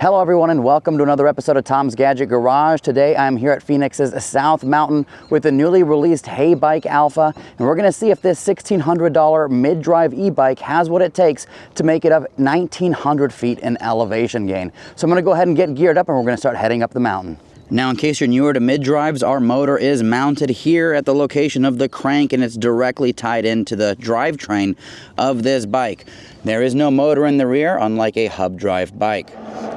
Hello everyone and welcome to another episode of Tom's Gadget Garage. Today I'm here at Phoenix's South Mountain with the newly released HeyBike Alpha, and we're going to see if this $1,600 mid-drive e-bike has what it takes to make it up 1,900 feet in elevation gain. So I'm going to go ahead and get geared up and we're going to start heading up the mountain. Now, in case you're newer to mid-drives, our motor is mounted here at the location of the crank and it's directly tied into the drivetrain of this bike. There is no motor in the rear, unlike a hub drive bike.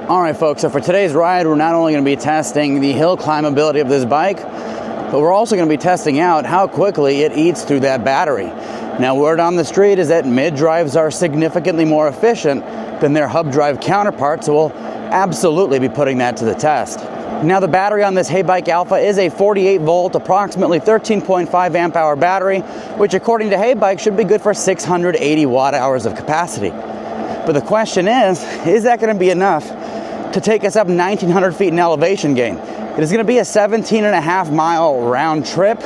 All right, folks, so for today's ride, we're not only going to be testing the hill climbability of this bike, but we're also going to be testing out how quickly it eats through that battery. Now, word on the street is that mid-drives are significantly more efficient than their hub drive counterparts, so we'll absolutely be putting that to the test. Now, the battery on this HeyBike Alpha is a 48 volt, approximately 13.5 amp hour battery, which according to HeyBike should be good for 680 watt hours of capacity. But the question is that going to be enough to take us up 1,900 feet in elevation gain? It is going to be a 17.5 mile round trip,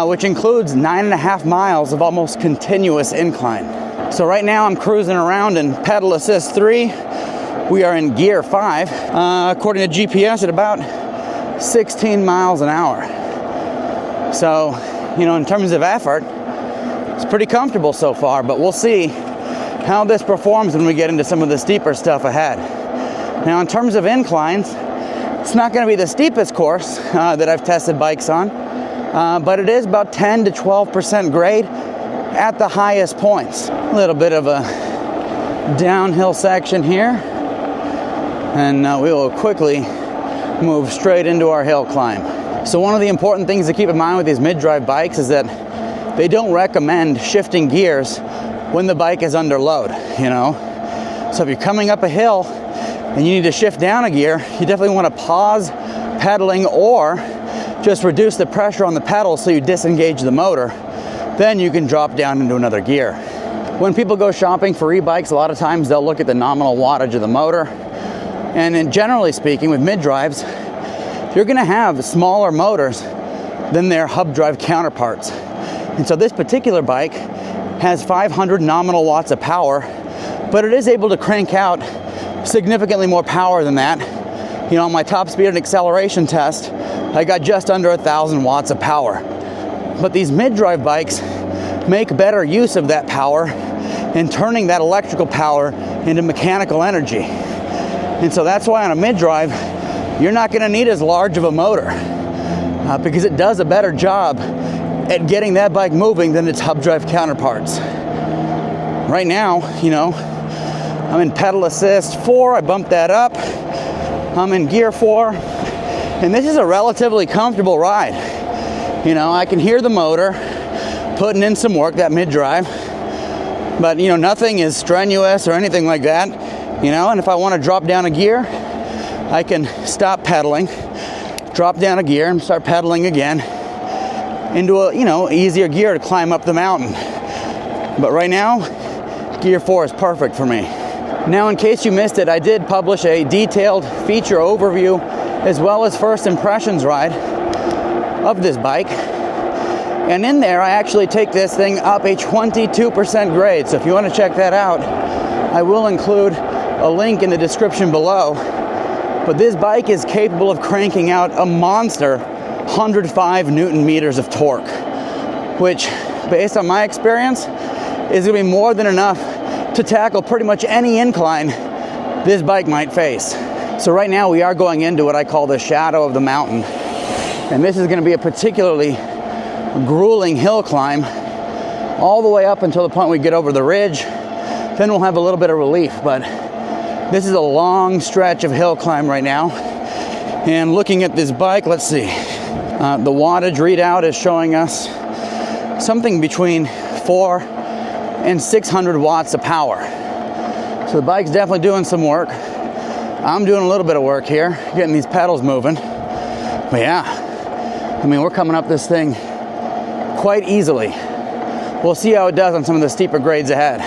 which includes 9.5 miles of almost continuous incline. So right now I'm cruising around in pedal assist 3. We are in gear 5, according to GPS, at about 16 miles an hour. So, in terms of effort, it's pretty comfortable so far, but we'll see how this performs when we get into some of the steeper stuff ahead. Now, in terms of inclines, it's not going to be the steepest course that I've tested bikes on, but it is about 10 to 12% grade at the highest points. A little bit of a downhill section here. And we will quickly move straight into our hill climb. So one of the important things to keep in mind with these mid-drive bikes is that they don't recommend shifting gears when the bike is under load, So if you're coming up a hill and you need to shift down a gear, you definitely want to pause pedaling or just reduce the pressure on the pedals so you disengage the motor. Then you can drop down into another gear. When people go shopping for e-bikes, a lot of times they'll look at the nominal wattage of the motor. And generally speaking, with mid-drives, you're going to have smaller motors than their hub drive counterparts. And so this particular bike has 500 nominal watts of power, but it is able to crank out significantly more power than that. On my top speed and acceleration test, I got just under 1,000 watts of power. But these mid-drive bikes make better use of that power and turning that electrical power into mechanical energy. And so that's why on a mid-drive, you're not going to need as large of a motor because it does a better job at getting that bike moving than its hub drive counterparts. Right now, I'm in pedal assist 4. I bumped that up. I'm in gear 4. And this is a relatively comfortable ride. I can hear the motor putting in some work, that mid-drive. But, nothing is strenuous or anything like that. And if I want to drop down a gear, I can stop pedaling, drop down a gear, and start pedaling again into a, easier gear to climb up the mountain. But right now, gear 4 is perfect for me. Now, in case you missed it, I did publish a detailed feature overview as well as first impressions ride of this bike. And in there, I actually take this thing up a 22% grade. So if you want to check that out, I will include a link in the description below. But this bike is capable of cranking out a monster 105 Newton meters of torque, which, based on my experience, is going to be more than enough to tackle pretty much any incline this bike might face. So right now we are going into what I call the shadow of the mountain. And this is going to be a particularly grueling hill climb all the way up until the point we get over the ridge. Then we'll have a little bit of relief, but this is a long stretch of hill climb right now. And looking at this bike, let's see. The wattage readout is showing us something between 4 and 600 watts of power. So the bike's definitely doing some work. I'm doing a little bit of work here, getting these pedals moving. But yeah, we're coming up this thing quite easily. We'll see how it does on some of the steeper grades ahead.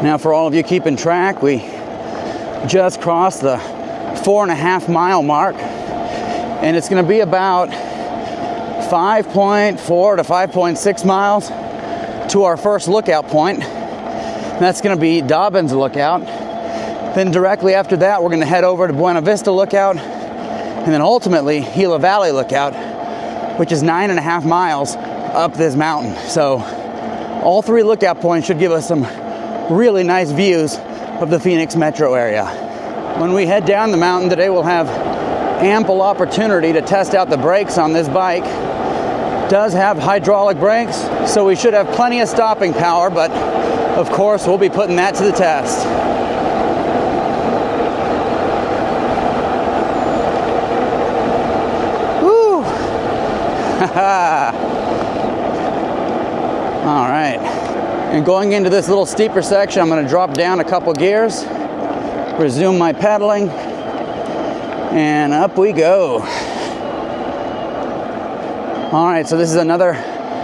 Now, for all of you keeping track, we just crossed the 4.5 mile mark, and it's going to be about 5.4 to 5.6 miles to our first lookout point. That's going to be Dobbins Lookout. Then directly after that, we're going to head over to Buena Vista Lookout, and then ultimately Gila Valley Lookout, which is 9.5 miles up this mountain. So all 3 lookout points should give us some really nice views of the Phoenix metro area. When we head down the mountain today, we'll have ample opportunity to test out the brakes on this bike. It does have hydraulic brakes, so we should have plenty of stopping power, but of course we'll be putting that to the test. Woo! All right, and going into this little steeper section, I'm going to drop down a couple gears, resume my pedaling, and up we go. All right, so this is another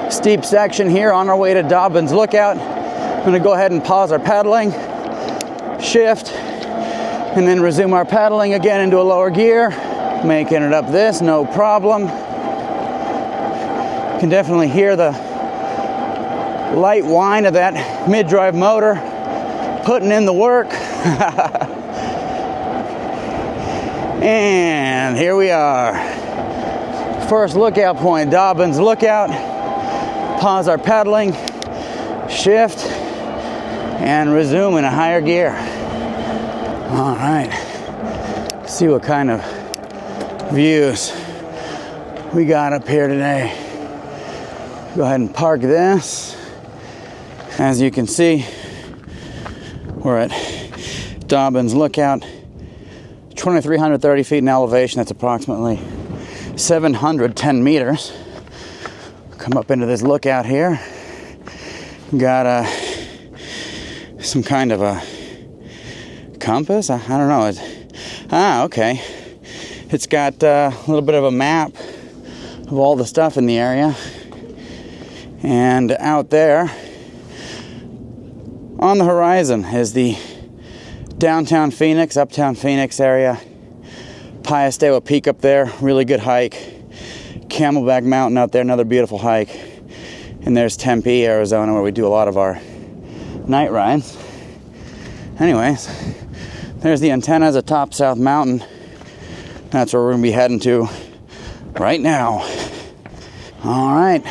steep section here on our way to Dobbins Lookout. I'm going to go ahead and pause our pedaling, shift, and then resume our pedaling again into a lower gear, making it up this, no problem. You can definitely hear the light whine of that mid-drive motor putting in the work. And here we are. First lookout point, Dobbins Lookout. Pause our pedaling, shift, and resume in a higher gear. All right, see what kind of views we got up here today. Go ahead and park this. As you can see, we're at Dobbins Lookout, 2,330 feet in elevation. That's approximately 710 meters. Come up into this lookout here. Got some kind of a compass. I don't know. Okay. It's got a little bit of a map of all the stuff in the area. And out there on the horizon is the downtown Phoenix, uptown Phoenix area. Pius Deo Peak up there, really good hike. Camelback Mountain out there, another beautiful hike. And there's Tempe, Arizona, where we do a lot of our night rides. Anyways, there's the antennas atop South Mountain. That's where we're gonna be heading to right now. All right,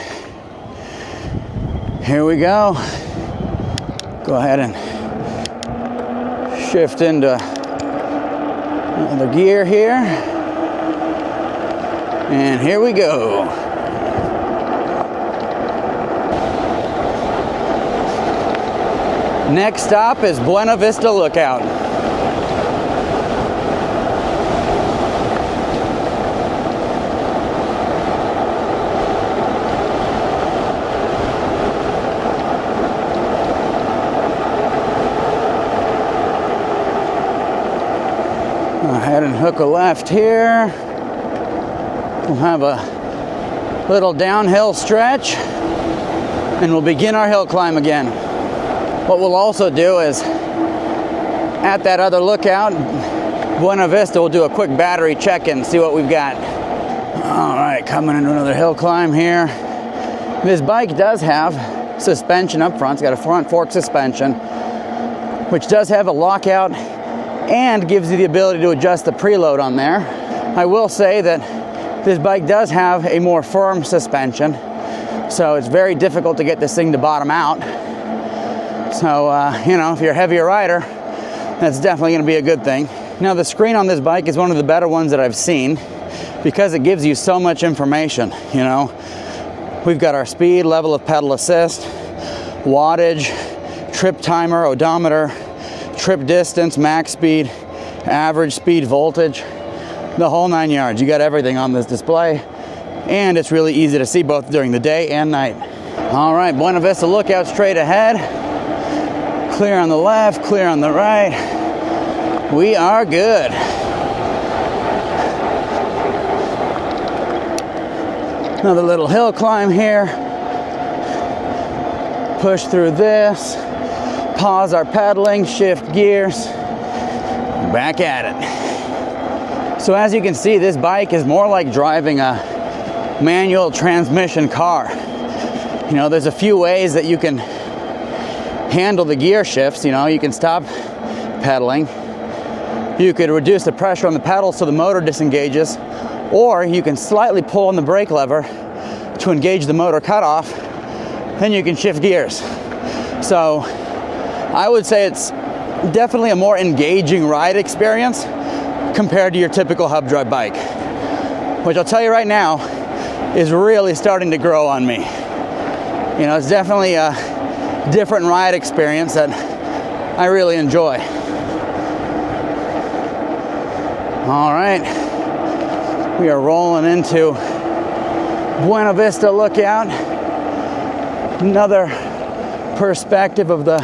here we go. Go ahead and shift into another gear here. And here we go. Next stop is Buena Vista Lookout. Go ahead and hook a left here. We'll have a little downhill stretch and we'll begin our hill climb again. What we'll also do is, at that other lookout, Buena Vista, we'll do a quick battery check-in, see what we've got. All right, coming into another hill climb here. This bike does have suspension up front. It's got a front fork suspension, which does have a lockout and gives you the ability to adjust the preload on there. I will say that this bike does have a more firm suspension, so it's very difficult to get this thing to bottom out. So, you know, if you're a heavier rider, that's definitely going to be a good thing. Now, the screen on this bike is one of the better ones that I've seen because it gives you so much information, you know. We've got our speed, level of pedal assist, wattage, trip timer, odometer, trip distance, max speed, average speed, voltage, the whole 9 yards. You got everything on this display, and it's really easy to see both during the day and night. All right, Buena Vista Lookout straight ahead. Clear on the left, clear on the right. We are good. Another little hill climb here. Push through this. Pause our pedaling, shift gears. Back at it. So as you can see, this bike is more like driving a manual transmission car. You know, there's a few ways that you can handle the gear shifts. You know, you can stop pedaling, you could reduce the pressure on the pedals so the motor disengages, or you can slightly pull on the brake lever to engage the motor cutoff, then you can shift gears. So I would say it's definitely a more engaging ride experience compared to your typical hub drive bike, which I'll tell you right now is really starting to grow on me. You know, it's definitely a different ride experience that I really enjoy. All right, we are rolling into Buena Vista Lookout. Another perspective of the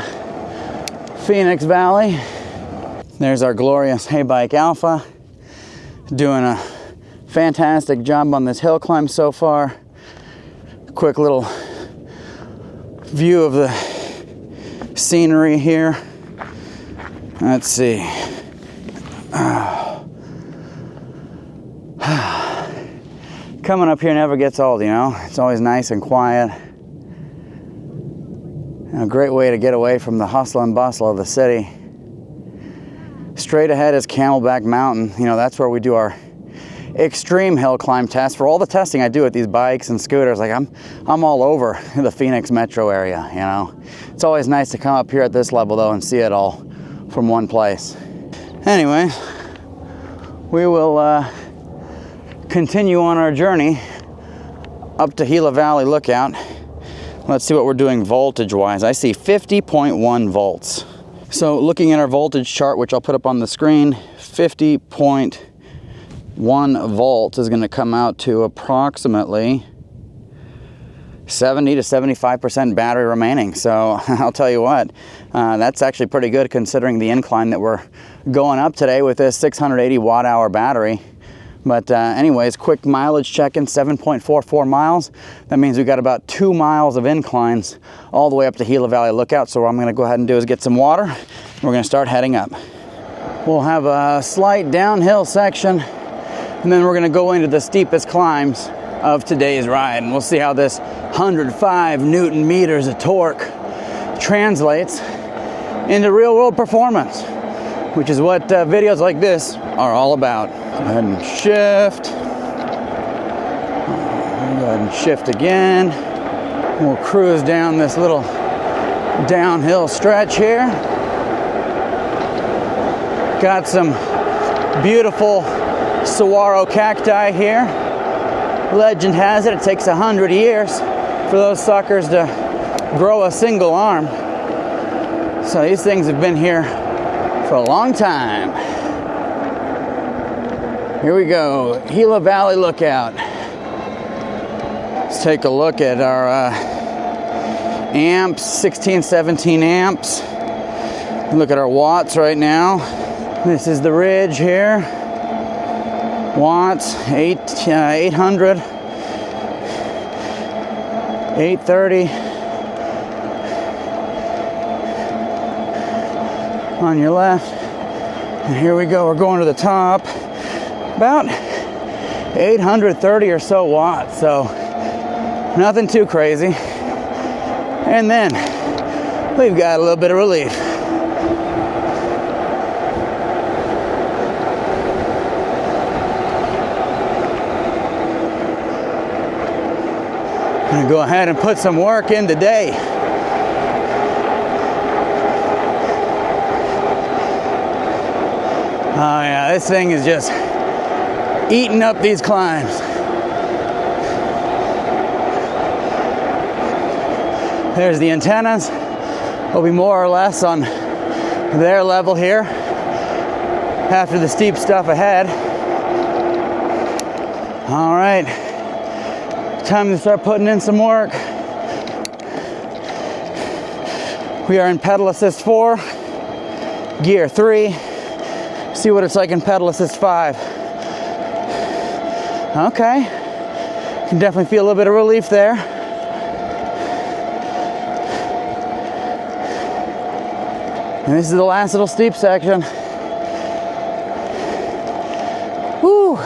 Phoenix Valley. There's our glorious HeyBike Alpha, doing a fantastic job on this hill climb so far. Quick little view of the scenery here. Let's see. Coming up here never gets old, you know. It's always nice and quiet. And a great way to get away from the hustle and bustle of the city. Straight ahead is Camelback Mountain. You know, that's where we do our extreme hill climb test. For all the testing I do with these bikes and scooters, like I'm all over the Phoenix metro area, you know. It's always nice to come up here at this level though and see it all from one place. Anyway, we will continue on our journey up to Gila Valley Lookout. Let's see what we're doing voltage wise. I see 50.1 volts. So looking at our voltage chart, which I'll put up on the screen, 50.1 volts is going to come out to approximately 70 to 75% battery remaining. So I'll tell you what, that's actually pretty good considering the incline that we're going up today with this 680 watt hour battery. But anyways, quick mileage check-in, 7.44 miles. That means we've got about 2 miles of inclines all the way up to Gila Valley Lookout. So what I'm gonna go ahead and do is get some water, and we're gonna start heading up. We'll have a slight downhill section, and then we're gonna go into the steepest climbs of today's ride. And we'll see how this 105 Newton meters of torque translates into real world performance, which is what videos like this are all about. Go ahead and shift. Go ahead and shift again. We'll cruise down this little downhill stretch here. Got some beautiful saguaro cacti here. Legend has it, it takes 100 years for those suckers to grow a single arm. So these things have been here for a long time. Here we go, Gila Valley Lookout. Let's take a look at our amps, 16, 17 amps. Look at our watts right now. This is the ridge here. Watts, 800, 830. On your left. And here we go, we're going to the top. About 830 or so watts, so nothing too crazy. And then we've got a little bit of relief. I'm gonna go ahead and put some work in today. Oh yeah, this thing is just eating up these climbs. There's the antennas. We'll be more or less on their level here after the steep stuff ahead. All right, time to start putting in some work. We are in pedal assist 4, gear 3. See what it's like in pedal assist 5. Okay, can definitely feel a little bit of relief there. And this is the last little steep section. Woo!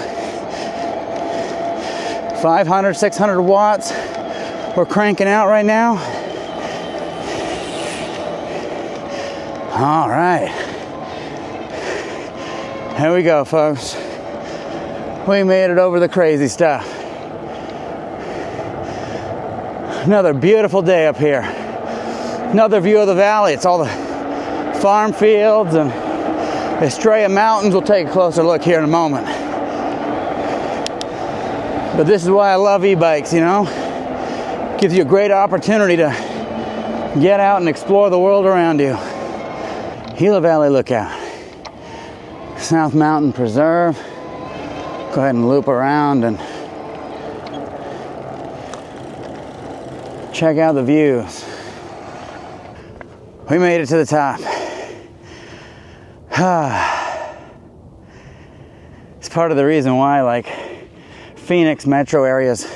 500, 600 watts. We're cranking out right now. All right. Here we go, folks. We made it over the crazy stuff. Another beautiful day up here. Another view of the valley. It's all the farm fields and Estrella Mountains. We'll take a closer look here in a moment. But this is why I love e-bikes, you know? Gives you a great opportunity to get out and explore the world around you. Gila Valley Lookout. South Mountain Preserve. Go ahead and loop around and check out the views. We made it to the top. It's part of the reason why, like, Phoenix metro area is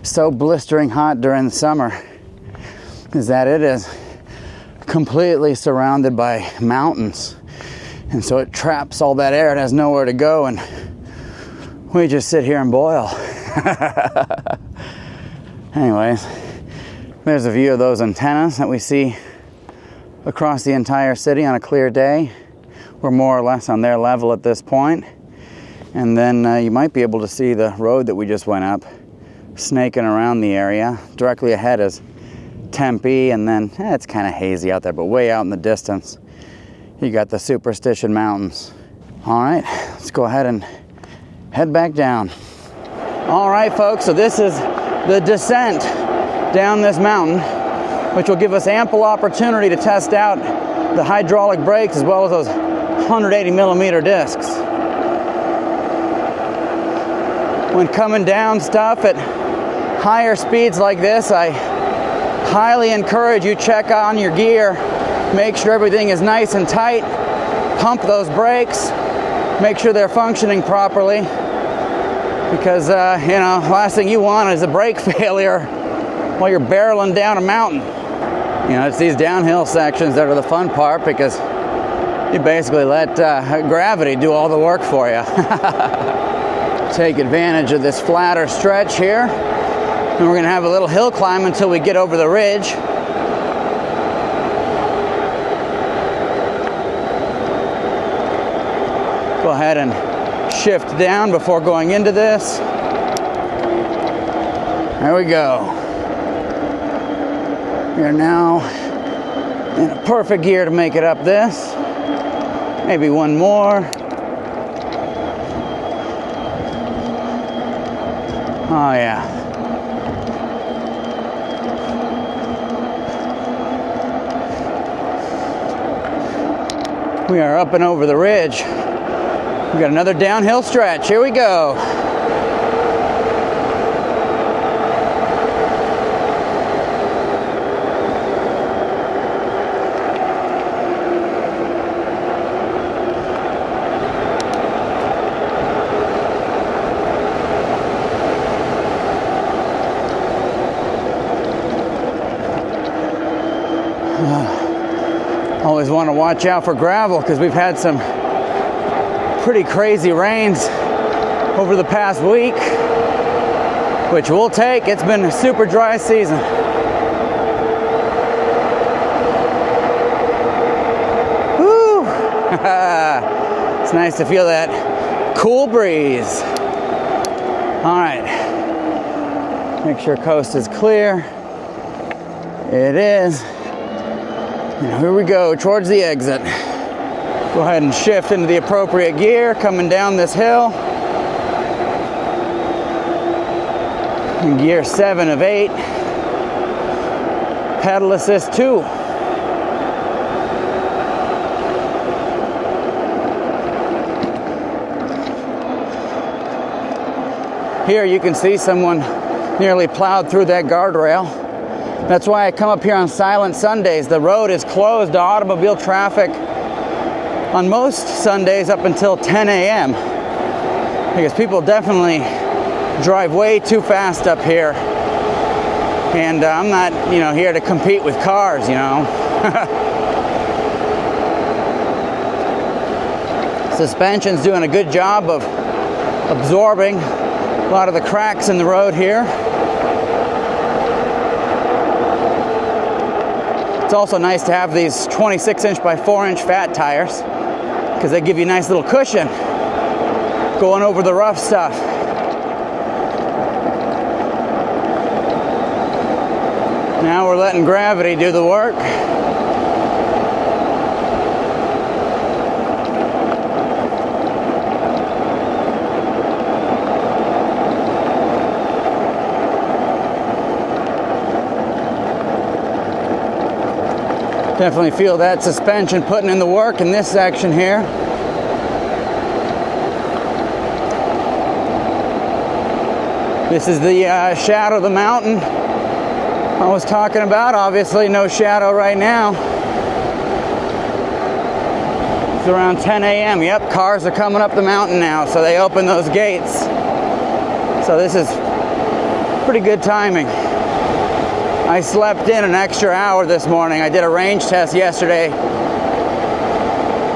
so blistering hot during the summer, is that it is completely surrounded by mountains, and so it traps all that air. It has nowhere to go, and we just sit here and boil. Anyways, there's a view of those antennas that we see across the entire city on a clear day. We're more or less on their level at this point. And then you might be able to see the road that we just went up, snaking around the area. Directly ahead is Tempe, and then it's kind of hazy out there, but way out in the distance, you got the Superstition Mountains. All right, let's go ahead and head back down. All right, folks, so this is the descent down this mountain, which will give us ample opportunity to test out the hydraulic brakes as well as those 180 millimeter discs. When coming down stuff at higher speeds like this, I highly encourage you check on your gear, make sure everything is nice and tight, pump those brakes, make sure they're functioning properly, because you know, last thing you want is a brake failure while you're barreling down a mountain. You know, it's these downhill sections that are the fun part, because you basically let gravity do all the work for you. Take advantage of this flatter stretch here, and we're going to have a little hill climb until we get over the ridge. Go ahead and shift down before going into this. There we go. We are now in a perfect gear to make it up this. Maybe one more. Oh yeah. We are up and over the ridge. We got another downhill stretch. Here we go. Always want to watch out for gravel, because we've had some pretty crazy rains over the past week, which we'll take. It's been a super dry season. Woo! It's nice to feel that cool breeze. All right, make sure coast is clear. It is. And here we go towards the exit. Go ahead and shift into the appropriate gear coming down this hill. In gear 7 of 8. Pedal assist 2. Here you can see someone nearly plowed through that guardrail. That's why I come up here on silent Sundays. The road is closed to automobile traffic on most Sundays up until 10 a.m. because people definitely drive way too fast up here. And I'm not, you know, here to compete with cars, you know. Suspension's doing a good job of absorbing a lot of the cracks in the road here. It's also nice to have these 26-inch by 4-inch fat tires. because they give you a nice little cushion going over the rough stuff. Now we're letting gravity do the work. Definitely feel that suspension putting in the work in this section here. This is the shadow of the mountain I was talking about. Obviously no shadow right now. It's around 10 a.m. Yep, cars are coming up the mountain now, so they open those gates. So this is pretty good timing. I slept in an extra hour this morning. I did a range test yesterday,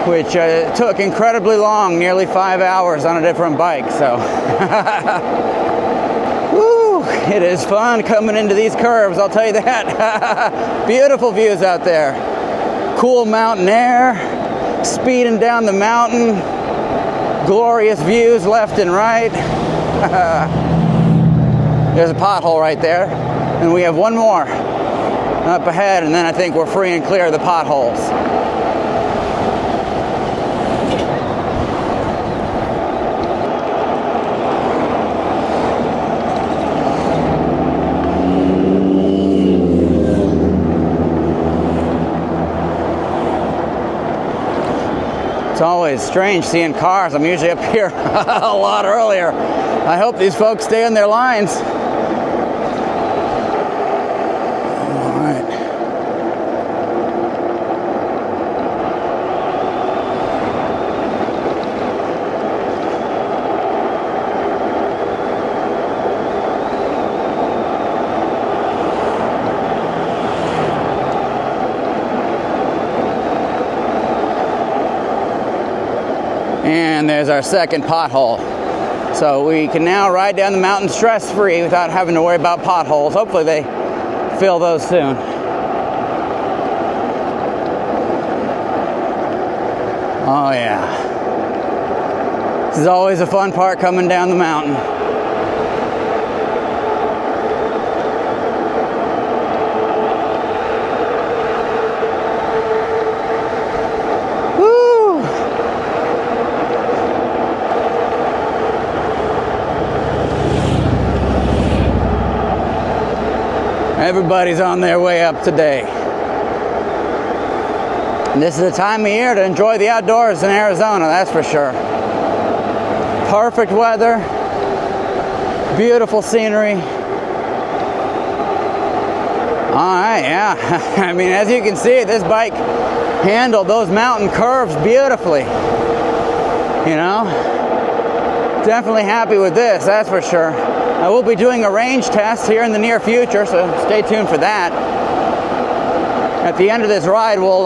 which took incredibly long, nearly 5 hours on a different bike. So, woo, it is fun coming into these curves, I'll tell you that. Beautiful views out there. Cool mountain air, speeding down the mountain, glorious views left and right. There's a pothole right there. And we have one more up ahead, and then I think we're free and clear of the potholes. It's always strange seeing cars. I'm usually up here a lot earlier. I hope these folks stay in their lines. And there's our second pothole. So we can now ride down the mountain stress-free without having to worry about potholes. Hopefully they fill those soon. Oh yeah. This is always a fun part coming down the mountain. Everybody's on their way up today. And this is the time of year to enjoy the outdoors in Arizona, that's for sure. Perfect weather, beautiful scenery. All right, yeah. I mean, as you can see, this bike handled those mountain curves beautifully. You know, definitely happy with this, that's for sure. I will be doing a range test here in the near future, so stay tuned for that. At the end of this ride, we'll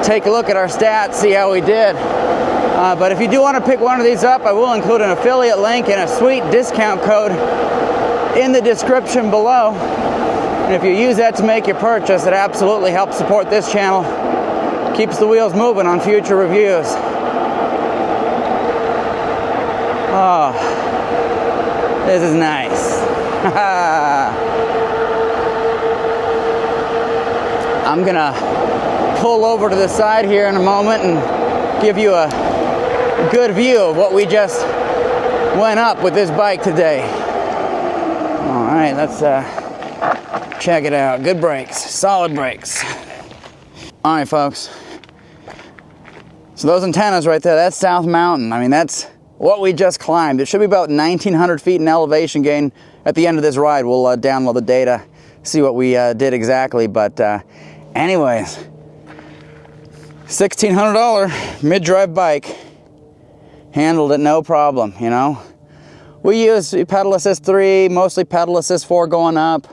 take a look at our stats, see how we did. But if you do want to pick one of these up, I will include an affiliate link and a sweet discount code in the description below. And if you use that to make your purchase, it absolutely helps support this channel. Keeps the wheels moving on future reviews. Oh. This is nice. I'm gonna pull over to the side here in a moment and give you a good view of what we just went up with this bike today. All right, let's check it out. Good brakes, solid brakes. All right, folks. So those antennas right there, that's South Mountain. I mean, that's what we just climbed. It should be about 1,900 feet in elevation gain. At the end of this ride, we'll download the data, see what we did exactly. But anyways, $1,600 mid-drive bike. Handled it no problem, you know. We use pedal assist 3, mostly pedal assist 4 going up,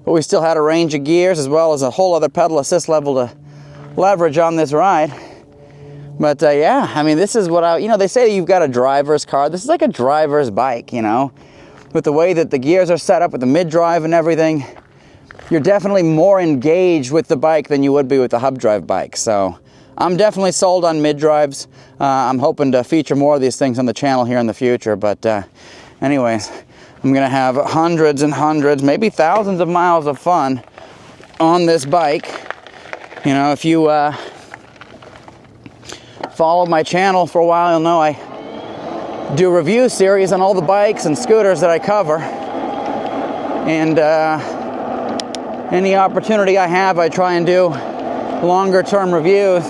but we still had a range of gears as well as a whole other pedal assist level to leverage on this ride. But yeah, I mean, this is what you know, they say you've got a driver's car. This is like a driver's bike, you know, with the way that the gears are set up with the mid-drive and everything. You're definitely more engaged with the bike than you would be with the hub drive bike. So I'm definitely sold on mid-drives. I'm hoping to feature more of these things on the channel here in the future, but anyways, I'm gonna have hundreds and hundreds, maybe thousands of miles of fun on this bike. You know, if you follow my channel for a while, you'll know I do review series on all the bikes and scooters that I cover. And any opportunity I have, I try and do longer term reviews.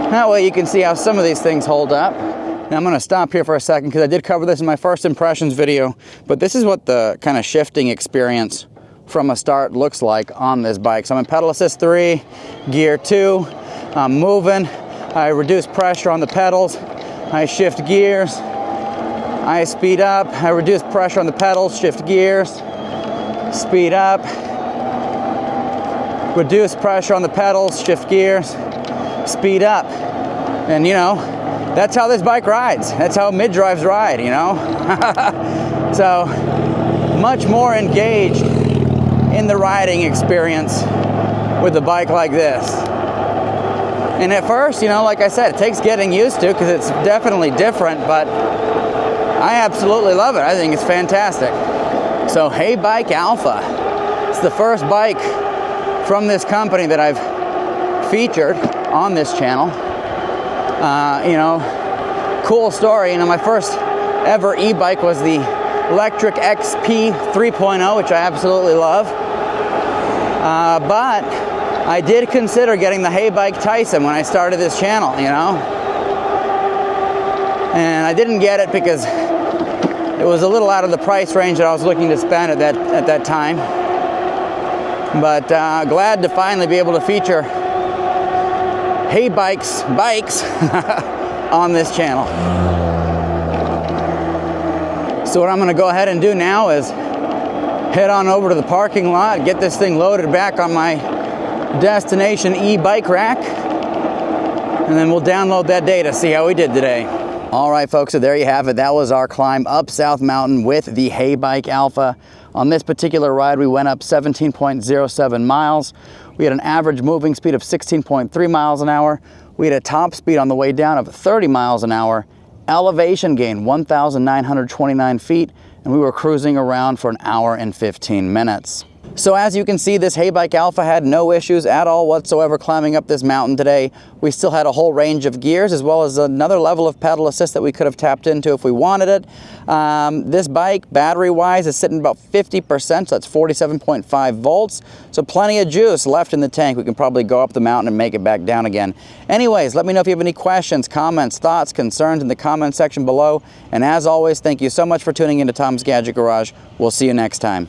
That way you can see how some of these things hold up. Now I'm going to stop here for a second because I did cover this in my first impressions video, but this is what the kind of shifting experience from a start looks like on this bike. So I'm in pedal assist 3, gear 2, I'm moving, I reduce pressure on the pedals, I shift gears, I speed up, I reduce pressure on the pedals, shift gears, speed up, reduce pressure on the pedals, shift gears, speed up. And you know, that's how this bike rides. That's how mid-drives ride, you know? So, much more engaged in the riding experience with a bike like this. And at first, you know, like I said, it takes getting used to because it's definitely different, but I absolutely love it. I think it's fantastic. So, HeyBike Alpha. It's the first bike from this company that I've featured on this channel. You know, cool story. You know, my first ever e-bike was the Electric XP 3.0, which I absolutely love. But I did consider getting the HeyBike Tyson when I started this channel, you know. And I didn't get it because it was a little out of the price range that I was looking to spend at that time. But glad to finally be able to feature HeyBike's bikes on this channel. So what I'm going to go ahead and do now is head on over to the parking lot, get this thing loaded back on my destination e-bike rack, and then we'll download that data, see how we did today. All right, folks, so there you have it. That was our climb up South Mountain with the HeyBike Alpha. On this particular ride, we went up 17.07 miles. We had an average moving speed of 16.3 miles an hour. We had a top speed on the way down of 30 miles an hour. Elevation gain, 1,929 feet, and we were cruising around for an hour and 15 minutes. So as you can see, this HeyBike Alpha had no issues at all whatsoever climbing up this mountain today. We still had a whole range of gears as well as another level of pedal assist that we could have tapped into if we wanted it. This bike, battery-wise, is sitting about 50%, so that's 47.5 volts. So plenty of juice left in the tank. We can probably go up the mountain and make it back down again. Anyways, let me know if you have any questions, comments, thoughts, concerns in the comment section below. And as always, thank you so much for tuning into Tom's Gadget Garage. We'll see you next time.